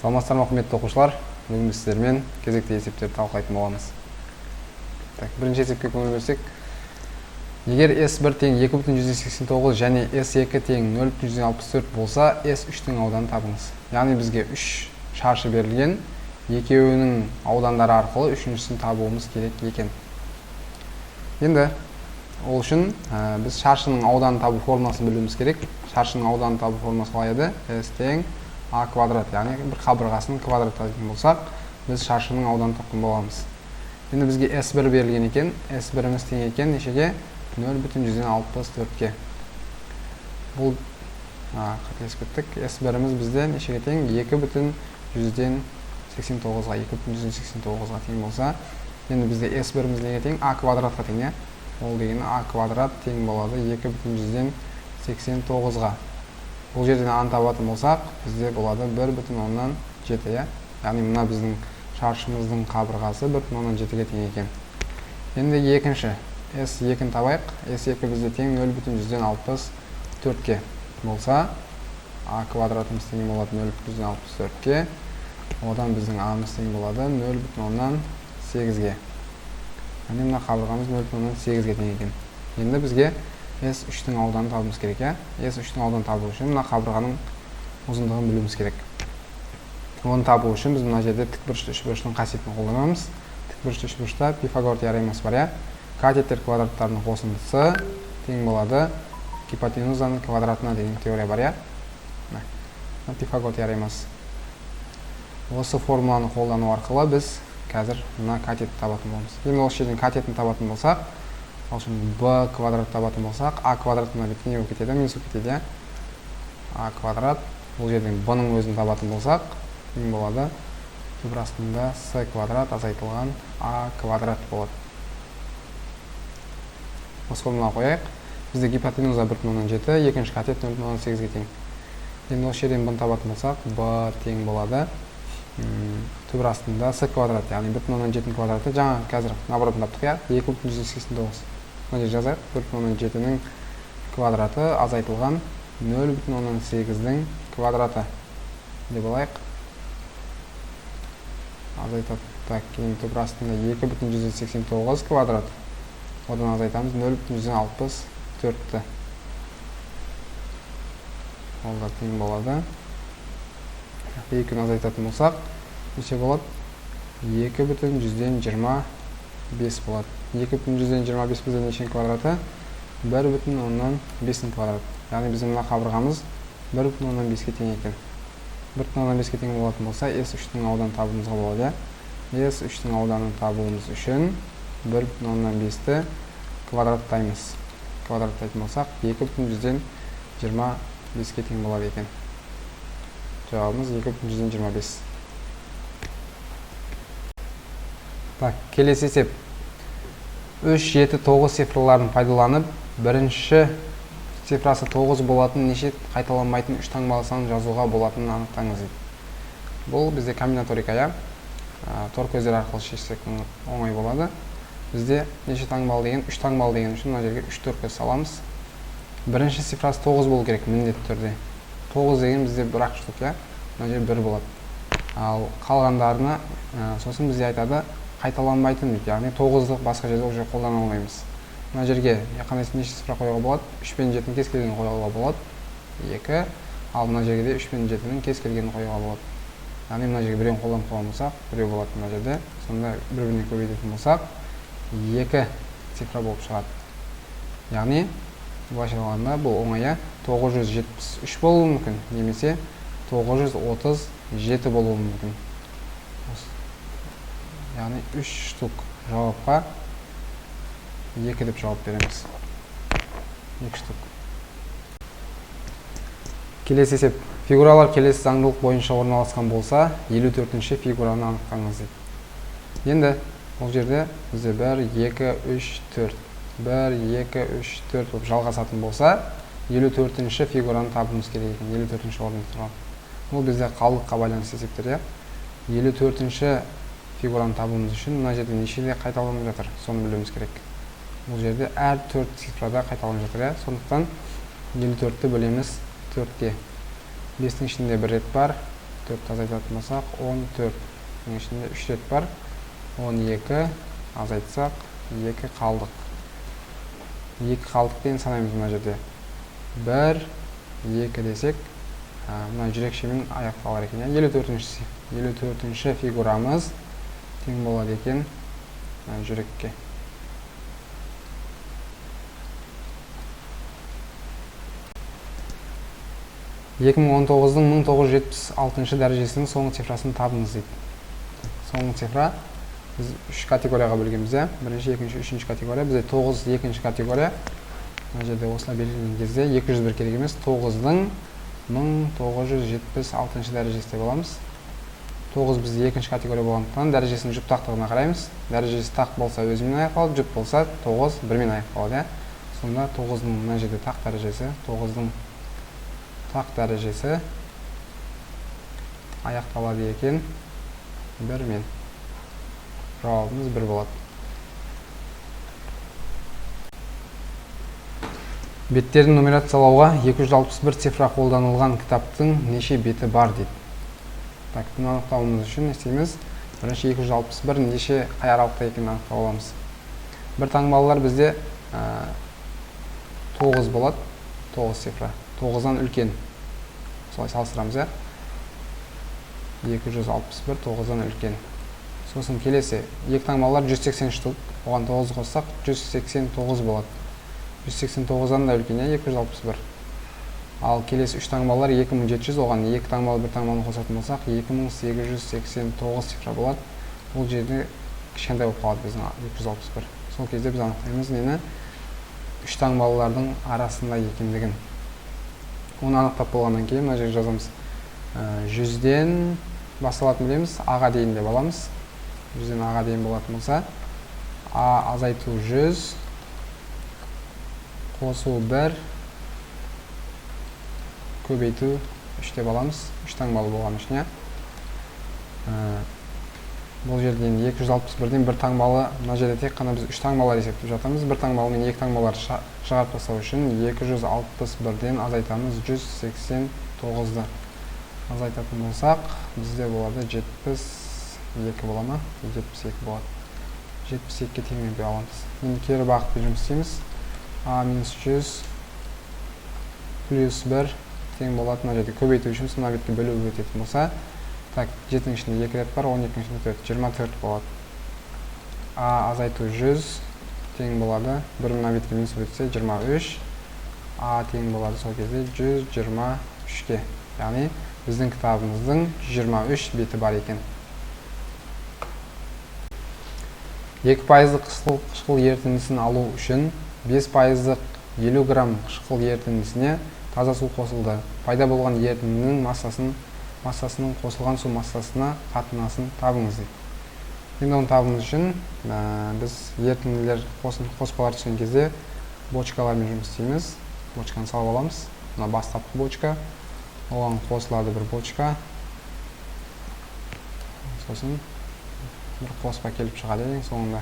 Саламатсыздар ма құрметті оқушылар? Бүгін біз сіздермен кезекті есептерді талқылайтын боламыз. Бірінші есепке көңіл бөлсек, егер S1 тең 2,189 және S2 тең 0,164 болса, S3-тің ауданын табыңыз. Яғни бізге 3 шаршы берілген, екеуінің аудандары арқылы үшіншісін табуымыз керек екен. Енді ол үшін біз шаршының ауданын табу формуласын білуіміз керек. Шаршының ауданын табу формуласы қалай еді? S тең A квадрат, яғни бір қабырғасының квадраты дейтін болсақ, біз шаршының ауданын тапқан боламыз. Енді бізге S1 берілген екен, S1-іміз тең екен нешеге? 0,164-ке. Бұл қателесіп кеттік. S1-іміз бізде нешеге тең? 2,189-ға, 2,189-ға тең болса, енді бізде S1-іміз неге тең? A квадратқа тең, ол деген A квадрат тең болады 2,189-ға. Бұл жерден аны табатын болсақ, бізде болады 1,7, яғни мына біздің шаршымыздың қабырғасы 1,7-ге тең екен. Енді екінші S2-ні табайық. S2 бізде тең 0,164-ке болса, A квадратымыз тең болады 0,164-ке. Одан біздің A-мыз тең болады 0,8-ге. Яғни мына қабырғамыз 0,8-ге тең екен. Енді бізге S3-тің ауданын табуымыз керек. S3-тің ауданын табу үшін мына қабырғаның ұзындығын білуіміз керек. Оны табу үшін біз мына жерде тікбұрышты үшбұрыштың қасиетін қолданамыз. Тікбұрышты үшбұрышта Пифагор теоремасы бар. Катетер квадраттарының қосындысы тең болады гипотенузаның квадратына деген теория бар. Пифагор теоремасы. Осы формуланы қолдану арқылы біз қазір мына катетті табатын боламыз. Енді осы жерден катетін табатын болсақ, b квадрат табатын болсақ, a квадратына бет не болып кетеді? Минус болып кетеді. A квадрат, бұл жерден b-ның өзін табатын болсақ, не болады? Түбір астында s квадрат азайтылған a квадрат болады. Осы формуланы қояйық. Бізде гипотенуза 1,7, екінші катет 0,8-ге тең. Енді осы жерден b-ны табатын болсақ, b тең болады. Түбір астында s квадрат, яғни 1,7-ның квадраты. Жаңа қазір наоборот таптық, 2,189. Мына жерде жазайық, 1,7-ның квадраты азайтылған 0,8-дің квадраты деп алайық. Азайтаттық кейін түбір астында 2,189 квадрат. Одан азайтамыз 0,164-ті. Ол да тең болады. Екіні азайтатын болсақ, неше болады? 2,125 болады. 2,125 бізде нешенің квадраты? 1,5-ның квадраты. Яғни біздің мына қабырғамыз 1,5-ге тең екен. 1,5-ге тең болатын болса, S3-тің ауданын табуымызға болады. S3-тің ауданын табуымыз үшін 1,5-ті квадраттаймыз. Квадраттайтын болсақ, 2,125-ге тең болады екен. Жауабымыз 2,125. Келесі есеп. 3, 7, 9 цифрларын пайдаланып, бірінші цифрасы 9 болатын неше қайталанбайтын 3 таңбалы санын жазуға болатынын анықтаңыз дейді. Бұл бізде комбинаторика, тор көздер арқылы шешсек оңай болады. Бізде неше таңбалы деген, 3 таңбалы деген үшін мына жерге 3 тор көз саламыз. Бірінші цифрасы 9 болу керек міндетті түрде. 9 деген бізде бір-ақ штук, мына жер 1 болады. Ал қалғандарына сосын бізде айтады қайталанбайтын дейді. Яғни 9-ды басқа жерде уже қолдана алмаймыз. Мына жерге қандай неше цифра қоюға болады? 3 пен 7-ның кез келгенін қоюға болады. 2. Ал мына жерге де 3 пен 7-ның кез келгенін қоюға болады. Яғни мына жерге біреуін қолданып қойған болсақ, біреу болады мына жерде. Сонда бір-біріне көбейтетін болсақ, 2 цифра болып шығады. Яғни былайша алғанда бұл оңай 973 болуы мүмкін, немесе 937 болуы мүмкін. Яғни 3 штук жауапқа 2 деп жауап береміз. 2 штук. Келесі есеп. Фигуралар келесі заңдылық бойынша орналасқан болса, 54-ші фигураны анықтаңыз дейді. Енді бұл жерде бізде 1, 2, 3, 4. 1, 2, 3, 4 болып жалғасатын болса, 54-ші фигураны табуымыз керек екен. 54-ші орында тұрған. Бұл бізде қалдыққа байланысты есептер. 54-ші фигураны табуымыз үшін мына жерде нешеде қайталанып жатыр, соны білуіміз керек. Бұл жерде әр 4 цифрада қайталанып жатыр. Сондықтан 54-ті бөлеміз 4-ке. 5-тің ішінде бір рет бар, 4 азайтатын болсақ 14. Оның ішінде 3 рет бар. 12 азайтсақ 2 қалдық. 2 қалдық дейін санаймыз мына жерде. 1, 2 десек, мына жүрекшемен аяқталар екен. 54-ші фигурамыз тең болады екен жүрекке. 2019-ның 1976 дәрежесінің соңғы цифрасын табыңыз дейді. Соңғы цифра біз 3 категорияға бөлгенбіз. Бірінші, екінші, үшінші категория. Бізде 9 екінші категория. Мына жерде осылай белгіленген кезде 201 керек емес, 9-ның 1976 дәрежесінде боламыз. 9 бізде екінші категория болғандықтан дәрежесінің жұп тақтығына қараймыз. Дәрежесі тақ болса өзімен аяқталады, жұп болса 9 бірмен аяқталады. Сонда 9-ның мына жерде тақ дәрежесі, 9-ның тақ дәрежесі аяқталады екен бірмен. Жауабымыз 1 болады. Беттерін нумерациялауға 261 цифра қолданылған кітаптың неше беті бар дейді. Так, бұны анықтауымыз үшін не істейміз? Бірінші 261 неше қай аралықта екенін анықтап аламыз. Бір таңбалылар бізде 9 болады. 9 цифра. 9-дан үлкен. Солай салыстырамыз, 261 9-дан үлкен. Сосын келесі екі таңбалылар 183, оған 9 қоссақ 189 болады. 189-дан да үлкен, 261. Ал келесі үш таңбалылар 2700, оған екі таңбалы бір таңбаны қосатын болсақ 2889 цифра болады. Бұл жерде кішкентай болып қалады біздің 261. Сол кезде біз анықтаймыз нені үш таңбалылардың арасында екендігін. Оны анықтап болғаннан кейін мына жерге жазамыз. 100-ден басталатын білеміз, А-ға дейін деп аламыз. 100-ден А-ға дейін болатын болса, А азайту 100, қосу 1, көбейту 3 деп аламыз. 3 таңбалы болған үшін. Бұл жерден 261-ден бір таңбалы, мына жерде тек қана біз 3 таңбалар есептеп жатамыз. Бір таңбалы мен 2 таңбалар шығарып тастау үшін 261-ден азайтамыз 189-ды. Азайтатын болсақ, бізде болады 72 бола ма? 72 болады. 72-ке теңеп аламыз. Енді кері бағытпен жұмыс істейміз. А-100 плюс 1 тең болады. Мына жерде көбейту үшін мына бетке бөлу өтетін болса, так, 7-дің ішінде 2 рет бар, 12-дің ішінде 24 болады. А азайту 100 тең болады. 1 мына бетке минус өтсе 23. А тең болады сол кезде 123-ке. Яғни біздің кітабымыздың 23 беті бар екен. 2% қышқыл ерітіндісін алу үшін 5% 50 грамм қышқыл ерітіндісіне таза су қосылды. Пайда болған ерітіндінің массасының қосылған су массасына қатынасын табыңыз дейді. Енді оны табыңыз үшін біз ерітінділер қоспалар түскен кезде бочкалармен жұмыс істейміз. Бочканы салып аламыз. Мына бастапқы бочка. Оған қосылады бір бочка. Сосын бір қоспа келіп шығады ең соңында.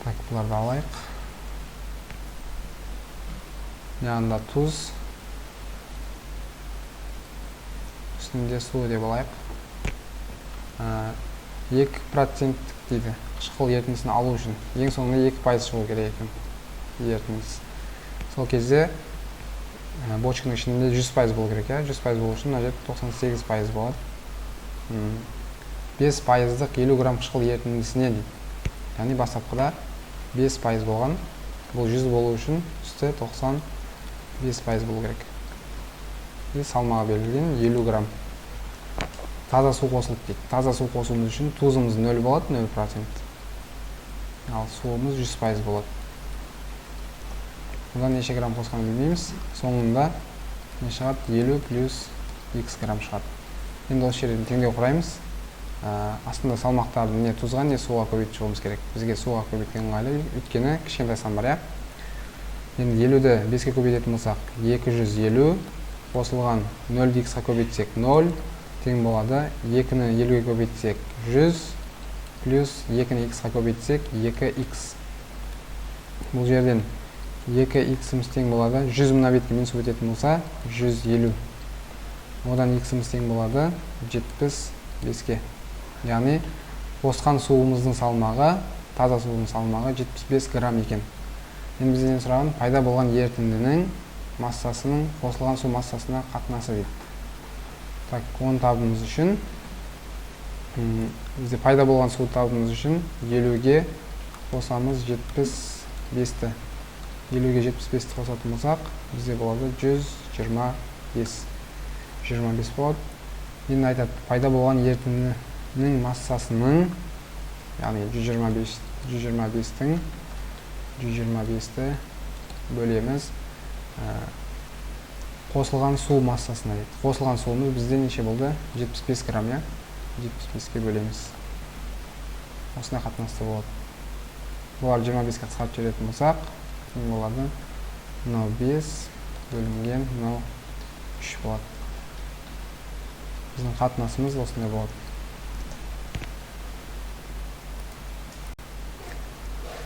Так, бұларды алайық. Yanında tuz, üstünde su деп алайық. 2% дейді. Қышқыл ерітіндісін алу үшін. Ең соңында 2% шығу керек екен. Ерітіндіс. Сол кезде бочканың ішінде 100% болу керек. 100% болу үшін мына жерде 98% болады. 5%-дық 50 грамм қышқыл ерітіндісіне дейді. Яғни бастапқыда 5% болған. Бұл 100 болу үшін үсті 95% болу керек. Салмағы белгіленген 50 грамм. Таза су қосылып дейді. Таза су қосуымыз үшін тұзымыз 0 болады, 0%. Ал суымыз 100% болады. Бұдан неше грамм қосқанын білмейміз. Соңында не шығады? 50 плюс X грамм шығады. Енді осы жерден теңдеу құраймыз. Астында салмақтарды не тұзға, не суға көбейтіп шығуымыз керек. Бізге суға көбейткен ыңғайлы, өйткені кішкентай сан бар. Енді 50-ді 5-ке көбейтетін болсақ, 250 қосылған 0-ді x-ға көбейтсек 0 тең болады. 2-ні 50-ге көбейтсек 100 плюс 2-ні x-ға көбейтсек 2x. Бұл жерден 2x-іміз тең болады. 100 мына бетке минус өтетін болса 150. одан x'imiz тең болады 75-ке. Яғни қосқан суымыздың салмағы, таза судың салмағы 75 грамм екен. Енді бізден сұраған пайда болған ерітіндінің массасының қосылған су массасына қатынасы дейді. Так, оны табуымыз үшін бізде пайда болған суды табуымыз үшін 50-ге қосамыз 75-ті. 50-ге 75-ті қосатын болсақ, бізде болады 125. 125 болады. Енді айтады, пайда болған ерітіндінің массасының, яғни 125-тің 125-ті бөлеміз қосылған су массасына дейді. Қосылған суымыз бізде неше болды? 75 грамм, я? 75-ке бөлеміз. Осындай қатынасты болады. Бұлар 25-ке қысқартып жіберетін болсақ, не болады? Мынау 5 бөлінген, мынау 3 болады. Біздің қатынасымыз осындай болады.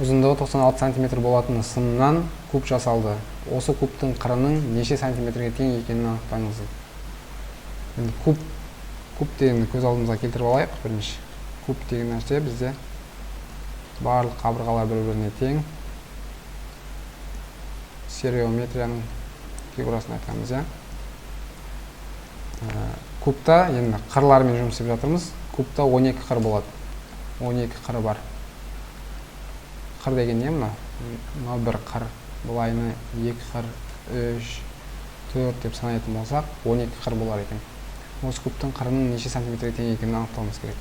Ұзындығы 96 см болатын сымнан куб жасалды. Осы кубтың қырының неше сантиметрге тең екенін анықтаңыз. Енді куб дегенді көз алдымызға келтіріп алайық бірінші. Куб деген нәрсе бізде барлық қабырғалар бір-біріне тең. Стереометрияның фигурасын айтқанбыз, я? Кубта енді қырлармен жұмыс істеп жатырмыз. Кубта 12 қыр болады. 12 қыры бар. Қыр деген не мына? Мына бір қыр. Бұлайны 2 қыр, 3, 4 деп санайтын болсақ, 12 қыр болар екен. Осы кубтың қырының неше сантиметрге тең екенін анықтауымыз керек.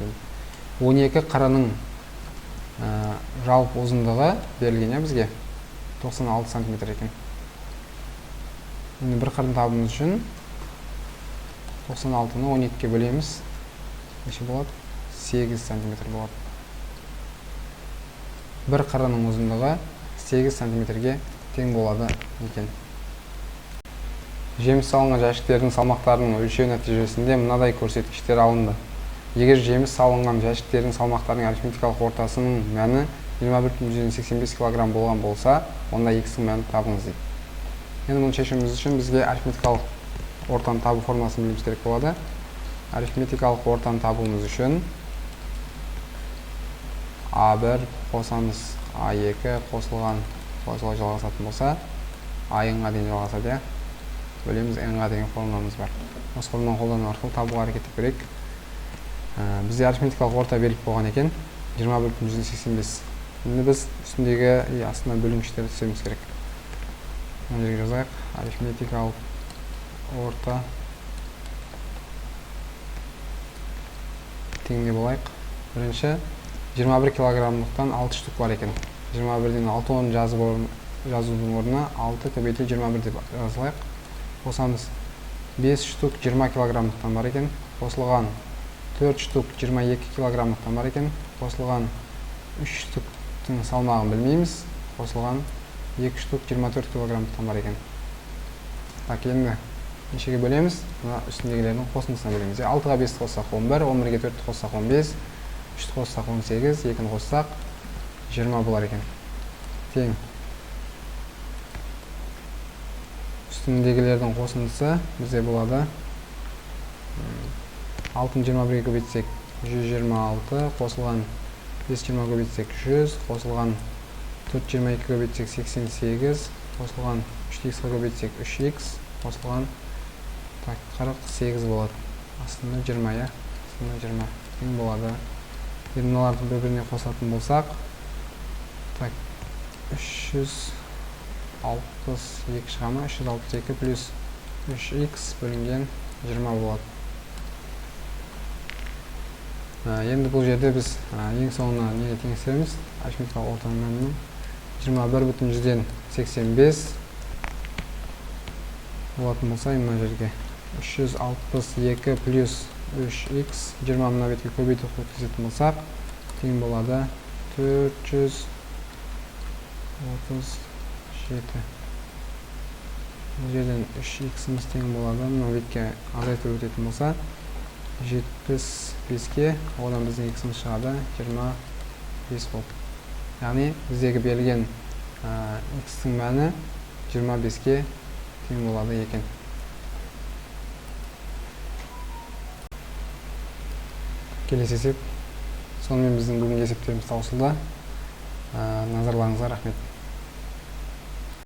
12 қырының жалпы ұзындығы берілген бізге 96 сантиметр екен. Енді бір қырын табуымыз үшін 96-ны 12-ке бөлеміз. Неше болады? 8 сантиметр болады. Бір қырының ұзындығы 8 сантиметрге тең болады екен. Жеміс салынған жәшіктердің салмақтарының өлшеу нәтижесінде мынадай көрсеткіштер алынды. Егер жеміс салынған жәшіктердің салмақтарының арифметикалық ортасының мәні 21,85 кг болған болса, онда x-ің мәнін табыңыз дейді. Енді мұны шешуіміз үшін бізге арифметикалық ортаны табу формуласын білуіміз керек болады. Арифметикалық ортаны табуымыз үшін A1 қосамыз A2 қосылған солай жалғасатын болса, A-ға дейін жалғасады, я? Бөлеміз n-ға деген формуламыз бар. Осы формуланы қолдану арқылы табуға әрекет ету керек. Бізде арифметикалық орта беріліп болған екен 20/185. Енді біз үстіндегі астына бөлінгіштерді түсеміз керек. Мына жерге жазайық. Арифметикалық орта теңде болайық. Бірінші 21 килограммдықтан 6 штук бар екен. 21-ден 6 орын жазудың орнына 6 көбейтіліп 21 деп жазылайық. Қосамыз 5 штук 20 килограммдықтан бар екен. Қосылған 4 штук 22 килограммдықтан бар екен. Қосылған 3 штуктың салмағын білмейміз. Қосылған 2 штук 24 килограммдықтан бар екен. Так, енді нешеге бөлеміз? Мына үстіндегілердің қосындысына бөлеміз. 6-ға 5 қоссақ 11, 11-ге 4 қоссақ 15, 3 қоссақ 18, 2 қоссақ 20 болар екен. Тең. Үстіндегілердің қосындысы бізде болады 6-ны 21-ге көбейтсек 126, қосылған 5-20 көбейтсек 100, қосылған 4-22 көбейтсек 88, қосылған 3x көбейтсек 3x, қосылған 48 болады. Астында 20, я? Астында 20 тең болады. Енді мыналарды бір-біріне қосатын болсақ, 362 шығамы? 362 плюс 3x бөлінген 20 болады. Енді бұл жерде біз ең соңына неге теңестіреміз? Арифметикалық ортаның мәнінің 21/185 болатын болса, мына жерге 362 плюс 3x 20 мына бетке көбейтіп өткізетін болсақ, тең болады 437. Бұл жерден 3x-іміз тең болады. Мына бетке азайтып өтетін болса, 75-ке, одан біздің x-іміз шығады 25 болып. Яғни біздегі берілген x-ің мәні 25-ке тең болады екен. келесі есеп. Сонымен біздің бүгінгі есептеріміз таусылды. Назарларыңызға рахмет.